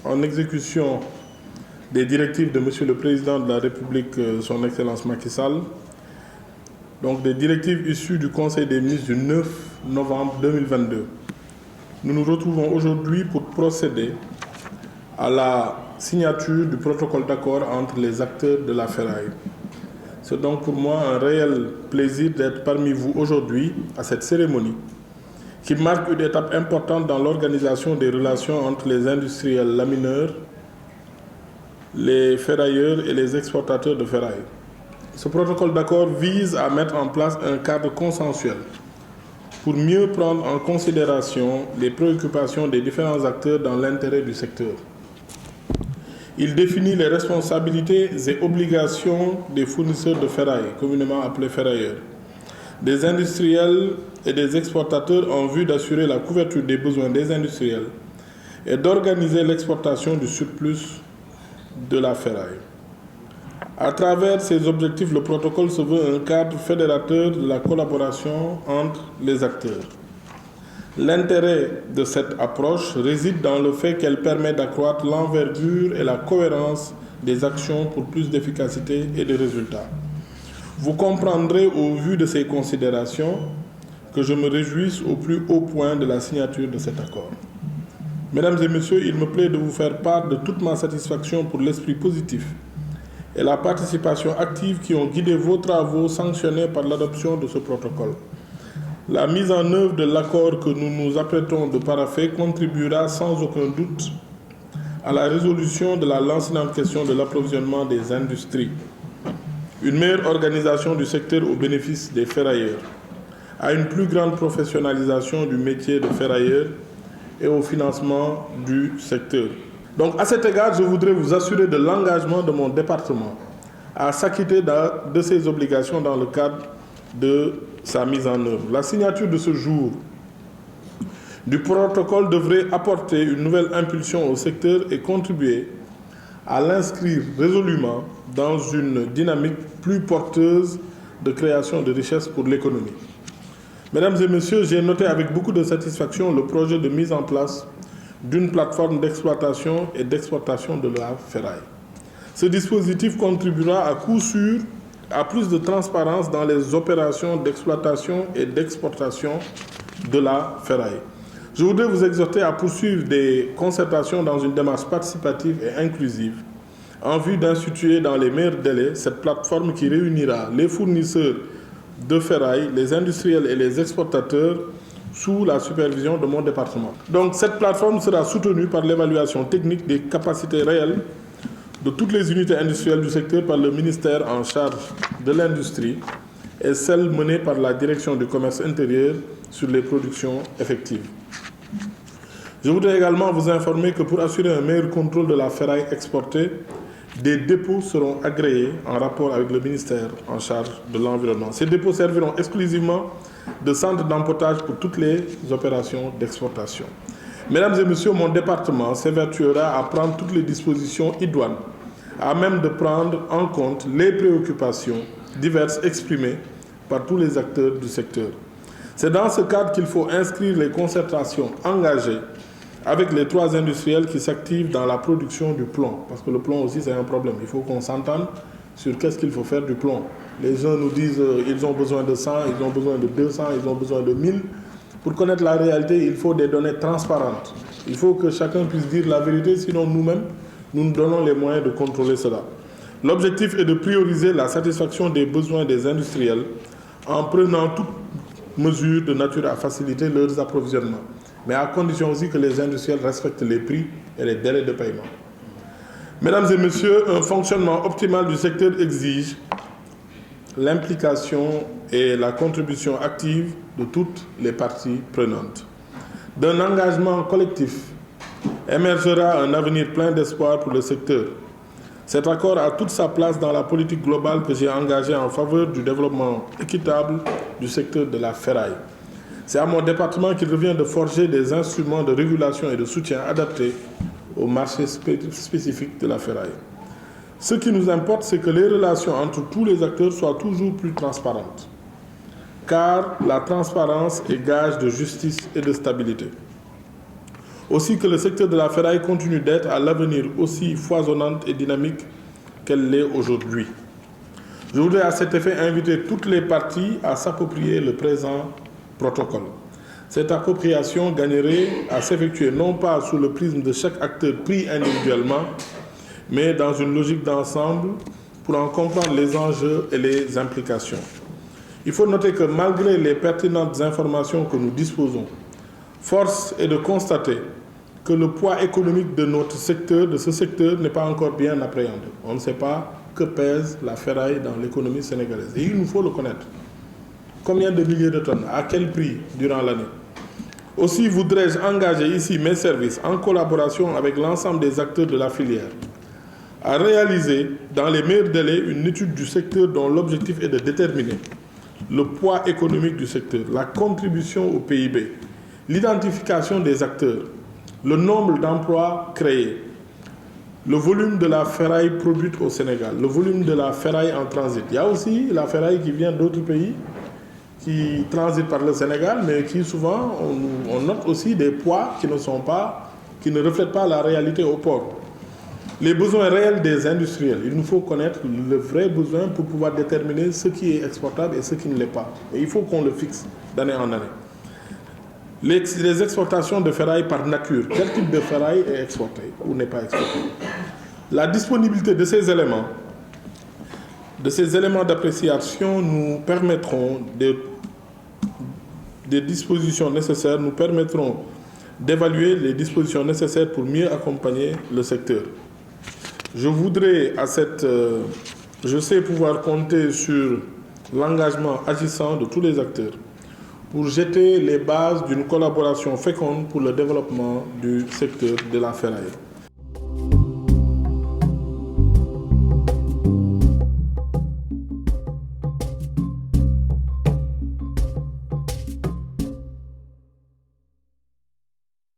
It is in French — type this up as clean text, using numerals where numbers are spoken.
en exécution des directives de Monsieur le Président de la République, Son Excellence Macky Sall, donc des directives issues du Conseil des ministres du 9 novembre 2022. Nous nous retrouvons aujourd'hui pour procéder à la signature du protocole d'accord entre les acteurs de la ferraille. C'est donc pour moi un réel plaisir d'être parmi vous aujourd'hui à cette cérémonie qui marque une étape importante dans l'organisation des relations entre les industriels lamineurs, les ferrailleurs et les exportateurs de ferraille. Ce protocole d'accord vise à mettre en place un cadre consensuel pour mieux prendre en considération les préoccupations des différents acteurs dans l'intérêt du secteur. Il définit les responsabilités et obligations des fournisseurs de ferraille, communément appelés ferrailleurs, des industriels et des exportateurs en vue d'assurer la couverture des besoins des industriels et d'organiser l'exportation du surplus de la ferraille. À travers ces objectifs, le protocole se veut un cadre fédérateur de la collaboration entre les acteurs. L'intérêt de cette approche réside dans le fait qu'elle permet d'accroître l'envergure et la cohérence des actions pour plus d'efficacité et de résultats. Vous comprendrez au vu de ces considérations que je me réjouisse au plus haut point de la signature de cet accord. Mesdames et messieurs, il me plaît de vous faire part de toute ma satisfaction pour l'esprit positif et la participation active qui ont guidé vos travaux sanctionnés par l'adoption de ce protocole. La mise en œuvre de l'accord que nous nous apprêtons de parapher contribuera sans aucun doute à la résolution de la lancinante question de l'approvisionnement des industries, une meilleure organisation du secteur au bénéfice des ferrailleurs, à une plus grande professionnalisation du métier de ferrailleur et au financement du secteur. Donc, à cet égard, je voudrais vous assurer de l'engagement de mon département à s'acquitter de ses obligations dans le cadre de sa mise en œuvre. La signature de ce jour du protocole devrait apporter une nouvelle impulsion au secteur et contribuer à l'inscrire résolument dans une dynamique plus porteuse de création de richesses pour l'économie. Mesdames et messieurs, j'ai noté avec beaucoup de satisfaction le projet de mise en place d'une plateforme d'exploitation et d'exportation de la ferraille. Ce dispositif contribuera à coup sûr à plus de transparence dans les opérations d'exploitation et d'exportation de la ferraille. Je voudrais vous exhorter à poursuivre des concertations dans une démarche participative et inclusive en vue d'instituer dans les meilleurs délais cette plateforme qui réunira les fournisseurs de ferraille, les industriels et les exportateurs sous la supervision de mon département. Donc cette plateforme sera soutenue par l'évaluation technique des capacités réelles de toutes les unités industrielles du secteur par le ministère en charge de l'industrie et celle menée par la direction du commerce intérieur sur les productions effectives. Je voudrais également vous informer que pour assurer un meilleur contrôle de la ferraille exportée, des dépôts seront agréés en rapport avec le ministère en charge de l'environnement. Ces dépôts serviront exclusivement de centre d'emportage pour toutes les opérations d'exportation. Mesdames et messieurs, mon département s'évertuera à prendre toutes les dispositions idoines à même de prendre en compte les préoccupations diverses exprimées par tous les acteurs du secteur. C'est dans ce cadre qu'il faut inscrire les concertations engagées avec les 3 industriels qui s'activent dans la production du plomb. Parce que le plomb aussi, c'est un problème. Il faut qu'on s'entende sur qu'est-ce qu'il faut faire du plomb. Les uns nous disent qu'ils ont besoin de 100, ils ont besoin de 200, ils ont besoin de 1000. Pour connaître la réalité, il faut des données transparentes. Il faut que chacun puisse dire la vérité, sinon nous-mêmes, nous nous donnons les moyens de contrôler cela. L'objectif est de prioriser la satisfaction des besoins des industriels en prenant toute mesure de nature à faciliter leurs approvisionnements, mais à condition aussi que les industriels respectent les prix et les délais de paiement. Mesdames et messieurs, un fonctionnement optimal du secteur exige l'implication et la contribution active de toutes les parties prenantes. D'un engagement collectif émergera un avenir plein d'espoir pour le secteur. Cet accord a toute sa place dans la politique globale que j'ai engagée en faveur du développement équitable du secteur de la ferraille. C'est à mon département qu'il revient de forger des instruments de régulation et de soutien adaptés au marché spécifique de la ferraille. Ce qui nous importe, c'est que les relations entre tous les acteurs soient toujours plus transparentes, car la transparence est gage de justice et de stabilité. Aussi que le secteur de la ferraille continue d'être à l'avenir aussi foisonnante et dynamique qu'elle l'est aujourd'hui. Je voudrais à cet effet inviter toutes les parties à s'approprier le présent protocole. Cette appropriation gagnerait à s'effectuer non pas sous le prisme de chaque acteur pris individuellement, mais dans une logique d'ensemble pour en comprendre les enjeux et les implications. Il faut noter que malgré les pertinentes informations que nous disposons, force est de constater que le poids économique de notre secteur, de ce secteur, n'est pas encore bien appréhendé. On ne sait pas que pèse la ferraille dans l'économie sénégalaise. Et il nous faut le connaître. Combien de milliers de tonnes? À quel prix durant l'année? Aussi voudrais-je engager ici mes services en collaboration avec l'ensemble des acteurs de la filière à réaliser dans les meilleurs délais une étude du secteur dont l'objectif est de déterminer le poids économique du secteur, la contribution au PIB, l'identification des acteurs, le nombre d'emplois créés, le volume de la ferraille produite au Sénégal, le volume de la ferraille en transit. Il y a aussi la ferraille qui vient d'autres pays, qui transitent par le Sénégal, mais qui souvent, on note aussi des poids qui ne reflètent pas la réalité au port. Les besoins réels des industriels. Il nous faut connaître le vrai besoin pour pouvoir déterminer ce qui est exportable et ce qui ne l'est pas. Et il faut qu'on le fixe d'année en année. Les exportations de ferraille par nature. Quel type de ferraille est exporté ou n'est pas exporté? La disponibilité de ces éléments d'appréciation nous permettront des dispositions nécessaires, nous permettront d'évaluer les dispositions nécessaires pour mieux accompagner le secteur. Je sais pouvoir compter sur l'engagement agissant de tous les acteurs pour jeter les bases d'une collaboration féconde pour le développement du secteur de la ferraille.